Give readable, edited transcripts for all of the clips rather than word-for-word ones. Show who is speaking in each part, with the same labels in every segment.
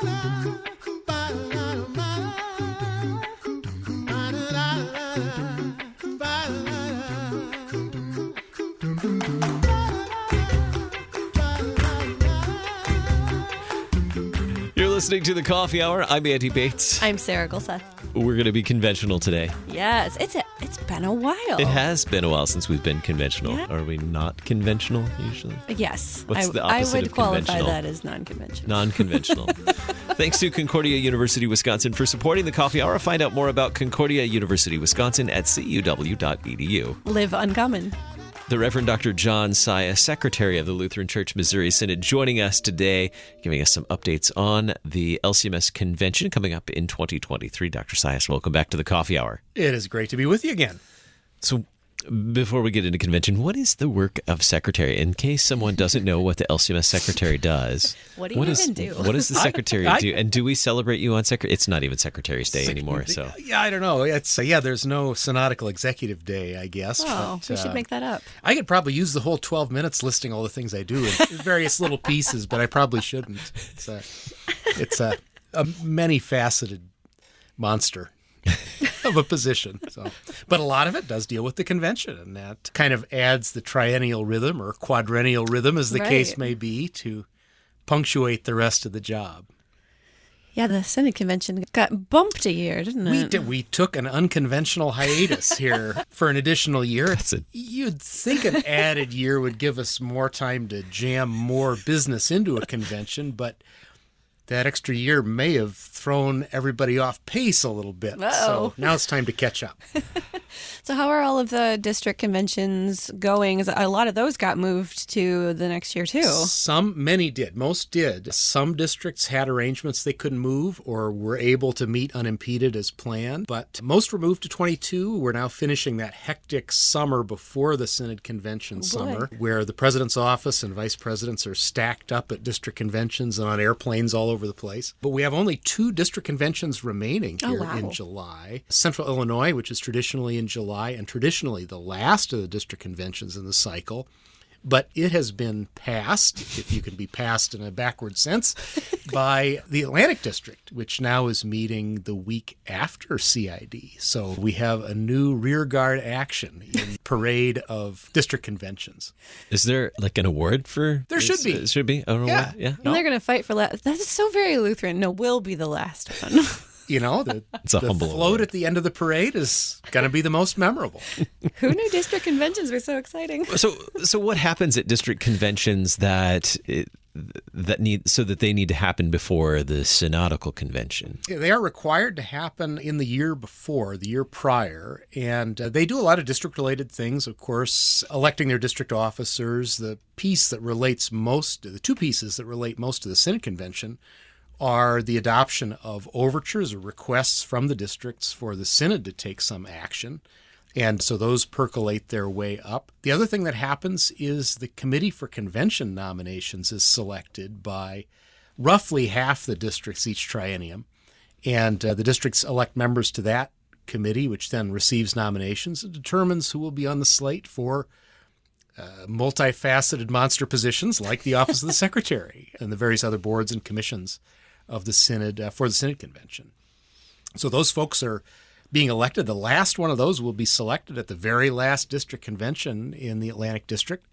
Speaker 1: You're listening to The Coffee Hour. I'm Andy Bates.
Speaker 2: I'm Sarah Gulseth.
Speaker 1: We're going to be conventional today.
Speaker 2: Yes, it's been a while.
Speaker 1: It has been a while since we've been conventional.
Speaker 2: Yeah.
Speaker 1: Are we not conventional usually?
Speaker 2: Yes.
Speaker 1: What's the opposite
Speaker 2: I would
Speaker 1: of
Speaker 2: qualify
Speaker 1: conventional?
Speaker 2: that as non-conventional.
Speaker 1: Non-conventional. Thanks to Concordia University, Wisconsin for supporting The Coffee Hour. Find out more about Concordia University, Wisconsin at cuw.edu.
Speaker 2: Live uncommon.
Speaker 1: The Reverend Dr. John Sias, Secretary of the Lutheran Church Missouri Synod, joining us today, giving us some updates on the LCMS Convention coming up in 2023. Dr. Sias, welcome back to the Coffee Hour.
Speaker 3: It is great to be with you again.
Speaker 1: So before we get into convention, what is the work of secretary? In case someone doesn't know what the LCMS secretary does,
Speaker 2: what do you even do?
Speaker 1: What does the secretary do? And do we celebrate you on secretary? It's not even Secretary's Day anymore. So
Speaker 3: yeah, I don't know. It's there's no synodical executive day, I guess.
Speaker 2: Oh, we should make that up.
Speaker 3: I could probably use the whole 12 minutes listing all the things I do in various little pieces, but I probably shouldn't. It's a many-faceted monster of a position. But a lot of it does deal with the convention, and that kind of adds the triennial rhythm or quadrennial rhythm, as the case may be, to punctuate the rest of the job.
Speaker 2: Yeah, the Synod Convention got bumped a year, didn't it?
Speaker 3: We took an unconventional hiatus here for an additional year. You'd think an added year would give us more time to jam more business into a convention, but that extra year may have thrown everybody off pace a little bit.
Speaker 2: Uh-oh.
Speaker 3: So now it's time to catch up.
Speaker 2: So how are all of the district conventions going? A lot of those got moved to the next year, too.
Speaker 3: Many did. Most did. Some districts had arrangements they couldn't move or were able to meet unimpeded as planned, but most were moved to 22. We're now finishing that hectic summer before the Synod Convention summer, where the president's office and vice presidents are stacked up at district conventions and on airplanes all over the place. But we have only 2 district conventions remaining here in July. Central Illinois, which is traditionally in July and traditionally the last of the district conventions in the cycle. But it has been passed, if you can be passed in a backward sense, by the Atlantic District, which now is meeting the week after CID. So we have a new rearguard action in parade of district conventions.
Speaker 1: is there like an award for?
Speaker 3: There should be.
Speaker 1: Should be? An award? Yeah.
Speaker 2: And they're going to fight for last. That is so very Lutheran. No, we'll be the last one.
Speaker 3: You know, the
Speaker 1: humble
Speaker 3: float
Speaker 1: award
Speaker 3: at the end of the parade is going to be the most memorable.
Speaker 2: Who knew district conventions were so exciting?
Speaker 1: So what happens at district conventions that they need to happen before the synodical convention?
Speaker 3: They are required to happen in the year before, the year prior, and they do a lot of district-related things, of course, electing their district officers. The 2 pieces that relate most to the Synod Convention are the adoption of overtures or requests from the districts for the Synod to take some action. And so those percolate their way up. The other thing that happens is the Committee for Convention nominations is selected by roughly half the districts each triennium. And the districts elect members to that committee, which then receives nominations and determines who will be on the slate for multifaceted monster positions like the Office of the Secretary and the various other boards and commissions of the Synod for the Synod Convention. So those folks are being elected. The last one of those will be selected at the very last district convention in the Atlantic District.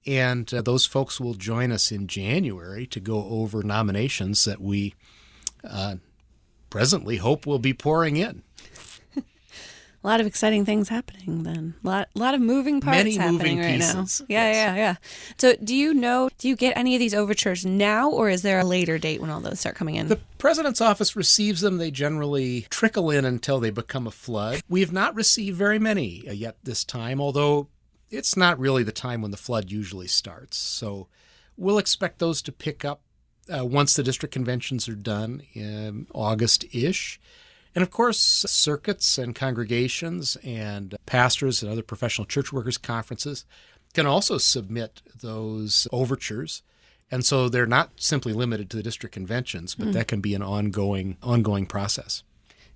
Speaker 3: And those folks will join us in January to go over nominations that we presently hope will be pouring in.
Speaker 2: A lot of exciting things happening then. A lot of moving parts
Speaker 3: Many
Speaker 2: happening
Speaker 3: moving
Speaker 2: right
Speaker 3: pieces.
Speaker 2: now. Yeah. So do you get any of these overtures now, or is there a later date when all those start coming in?
Speaker 3: The President's office receives them. They generally trickle in until they become a flood. We have not received very many yet this time, although it's not really the time when the flood usually starts. So we'll expect those to pick up once the district conventions are done in August-ish. And of course, circuits and congregations and pastors and other professional church workers conferences can also submit those overtures. And so they're not simply limited to the district conventions, but that can be an ongoing process.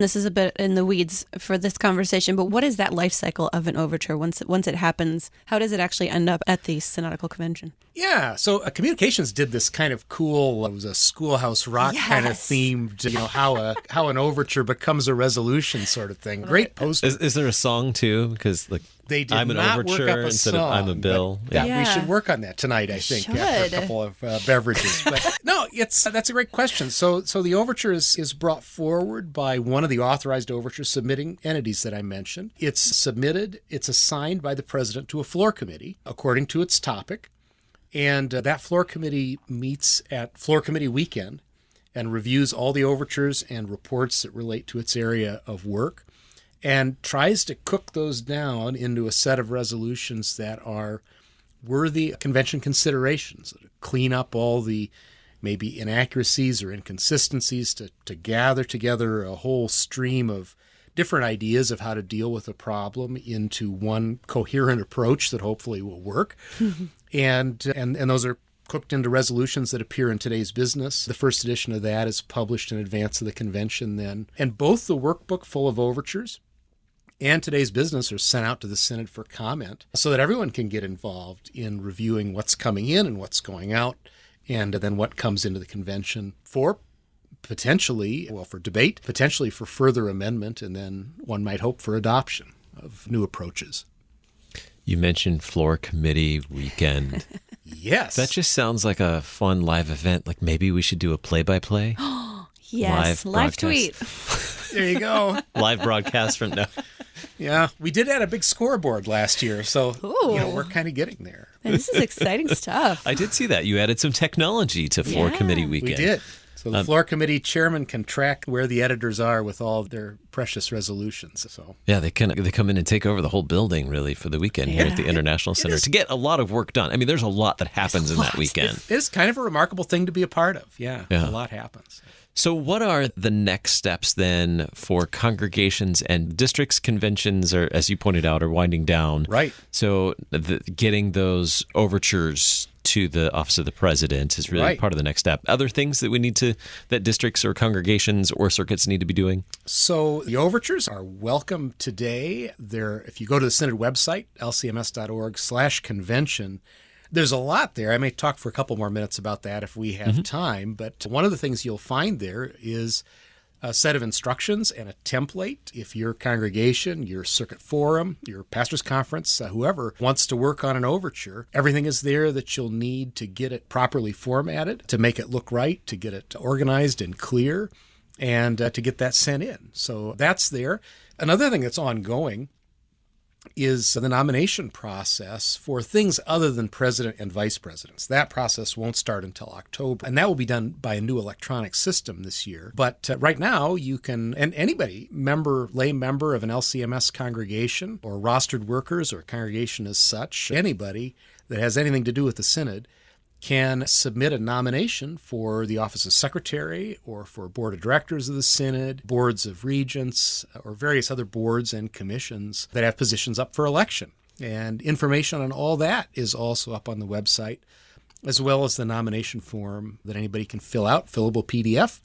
Speaker 2: This is a bit in the weeds for this conversation, but what is that life cycle of an overture once it happens? How does it actually end up at the Synodical Convention?
Speaker 3: Yeah, so Communications did this kind of cool, it was a Schoolhouse Rock kind of themed, how an overture becomes a resolution sort of thing. Great poster.
Speaker 1: Is there a song too? Because
Speaker 3: they did
Speaker 1: I'm an
Speaker 3: not
Speaker 1: overture
Speaker 3: work up a
Speaker 1: instead
Speaker 3: song,
Speaker 1: of I'm a bill.
Speaker 3: We should work on that tonight, I think, after a couple of beverages. But no, that's a great question. So the overture is brought forward by one of the authorized overture submitting entities that I mentioned. It's submitted, it's assigned by the president to a floor committee according to its topic. And that floor committee meets at floor committee weekend and reviews all the overtures and reports that relate to its area of work and tries to cook those down into a set of resolutions that are worthy of convention considerations, to clean up all the maybe inaccuracies or inconsistencies, to gather together a whole stream of different ideas of how to deal with a problem into one coherent approach that hopefully will work. And those are cooked into resolutions that appear in today's business. The first edition of that is published in advance of the convention then. And both the workbook full of overtures and today's business are sent out to the Synod for comment so that everyone can get involved in reviewing what's coming in and what's going out, and then what comes into the convention for for debate, potentially for further amendment, and then one might hope for adoption of new approaches.
Speaker 1: You mentioned floor committee weekend.
Speaker 3: Yes.
Speaker 1: That just sounds like a fun live event. Like maybe we should do a play-by-play.
Speaker 2: Yes, live tweet.
Speaker 3: There you go.
Speaker 1: Live broadcast from now.
Speaker 3: Yeah, we did add a big scoreboard last year, so we're kind of getting there.
Speaker 2: This is exciting stuff.
Speaker 1: I did see that. You added some technology to floor committee weekend.
Speaker 3: We did. So the floor committee chairman can track where the editors are with all of their precious resolutions. So
Speaker 1: yeah, they come in and take over the whole building really for the weekend here at the International Center to get a lot of work done. I mean, there's a lot that happens in that weekend.
Speaker 3: It is kind of a remarkable thing to be a part of. Yeah. A lot happens.
Speaker 1: So what are the next steps then for congregations and districts? Conventions are, as you pointed out, are winding down.
Speaker 3: Right.
Speaker 1: So getting those overtures to the Office of the President is really part of the next step. Other things that districts or congregations or circuits need to be doing?
Speaker 3: So the overtures are welcome today. If you go to the Synod website, lcms.org/convention, there's a lot there. I may talk for a couple more minutes about that if we have time, but one of the things you'll find there is a set of instructions and a template. If your congregation, your circuit forum, your pastor's conference, whoever wants to work on an overture, everything is there that you'll need to get it properly formatted, to make it look right, to get it organized and clear, and to get that sent in. So that's there. Another thing that's ongoing is the nomination process for things other than president and vice presidents. That process won't start until October, and that will be done by a new electronic system this year. But right now, you can, and anybody, lay member of an LCMS congregation or rostered workers or congregation as such, anybody that has anything to do with the Synod can submit a nomination for the office of secretary or for board of directors of the Synod, boards of regents, or various other boards and commissions that have positions up for election. And information on all that is also up on the website, as well as the nomination form that anybody can fill out, fillable PDF.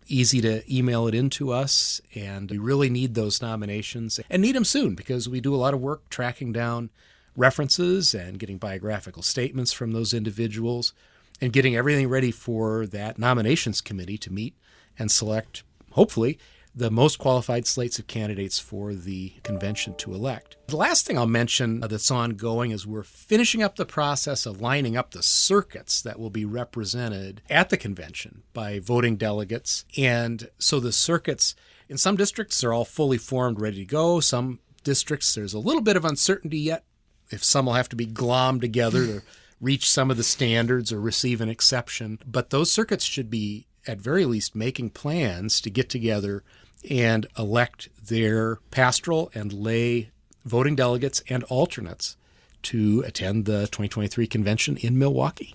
Speaker 3: Easy to email it in to us, and we really need those nominations, and need them soon because we do a lot of work tracking down references and getting biographical statements from those individuals and getting everything ready for that nominations committee to meet and select, hopefully, the most qualified slates of candidates for the convention to elect. The last thing I'll mention that's ongoing is we're finishing up the process of lining up the circuits that will be represented at the convention by voting delegates. And so the circuits, in some districts, they're all fully formed, ready to go. Some districts, there's a little bit of uncertainty yet if some will have to be glommed together to reach some of the standards or receive an exception. But those circuits should be, at very least, making plans to get together and elect their pastoral and lay voting delegates and alternates to attend the 2023 convention in Milwaukee.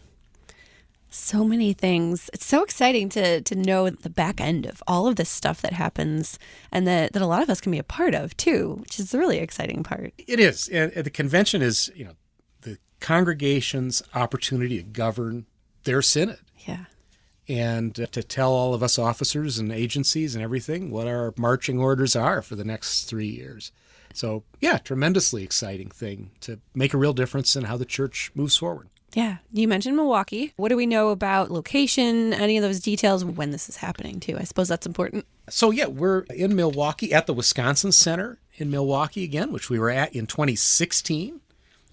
Speaker 2: So many things. It's so exciting to know the back end of all of this stuff that happens and that a lot of us can be a part of too, which is the really exciting part.
Speaker 3: It is. And the convention is, the congregation's opportunity to govern their synod.
Speaker 2: Yeah.
Speaker 3: and to tell all of us officers and agencies and everything what our marching orders are for the next 3 years. So, yeah, tremendously exciting thing to make a real difference in how the church moves forward.
Speaker 2: Yeah. You mentioned Milwaukee. What do we know about location, any of those details, when this is happening, too? I suppose that's important.
Speaker 3: So, yeah, we're in Milwaukee at the Wisconsin Center in Milwaukee again, which we were at in 2016.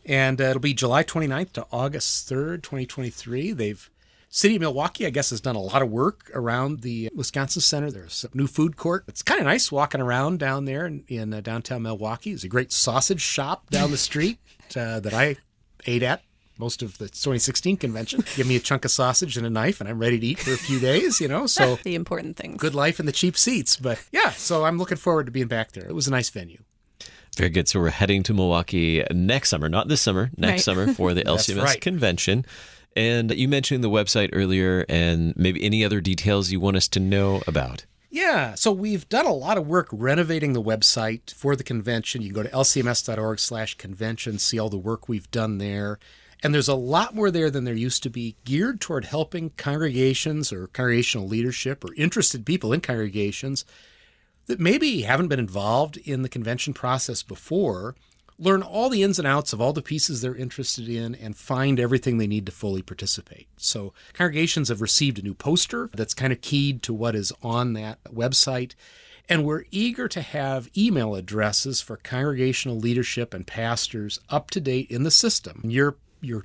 Speaker 3: And it'll be July 29th to August 3rd, 2023. City of Milwaukee, I guess, has done a lot of work around the Wisconsin Center. There's a new food court. It's kind of nice walking around down there in downtown Milwaukee. There's a great sausage shop down the street that I ate at most of the 2016 convention. Give me a chunk of sausage and a knife, and I'm ready to eat for a few days, So
Speaker 2: the important things.
Speaker 3: Good life in the cheap seats. But yeah, so I'm looking forward to being back there. It was a nice venue.
Speaker 1: Very good. So we're heading to Milwaukee next summer, not this summer, next summer for the LCMS Convention. And you mentioned the website earlier, and maybe any other details you want us to know about.
Speaker 3: Yeah, so we've done a lot of work renovating the website for the convention. You can go to lcms.org/convention, see all the work we've done there. And there's a lot more there than there used to be, geared toward helping congregations or congregational leadership or interested people in congregations that maybe haven't been involved in the convention process before, learn all the ins and outs of all the pieces they're interested in, and find everything they need to fully participate. So congregations have received a new poster that's kind of keyed to what is on that website. And we're eager to have email addresses for congregational leadership and pastors up to date in the system. Your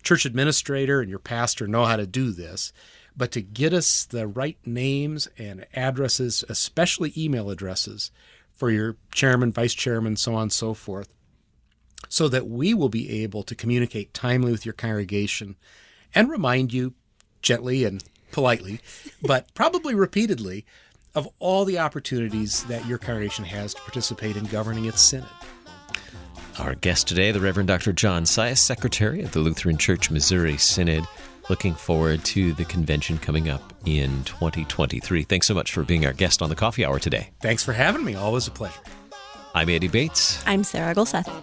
Speaker 3: church administrator and your pastor know how to do this, but to get us the right names and addresses, especially email addresses for your chairman, vice chairman, so on and so forth, so that we will be able to communicate timely with your congregation and remind you gently and politely, but probably repeatedly, of all the opportunities that your congregation has to participate in governing its synod.
Speaker 1: Our guest today, the Reverend Dr. John Sias, Secretary of the Lutheran Church Missouri Synod. Looking forward to the convention coming up in 2023. Thanks so much for being our guest on the Coffee Hour today.
Speaker 3: Thanks for having me. Always a pleasure.
Speaker 1: I'm Andy Bates.
Speaker 2: I'm Sarah Gulseth.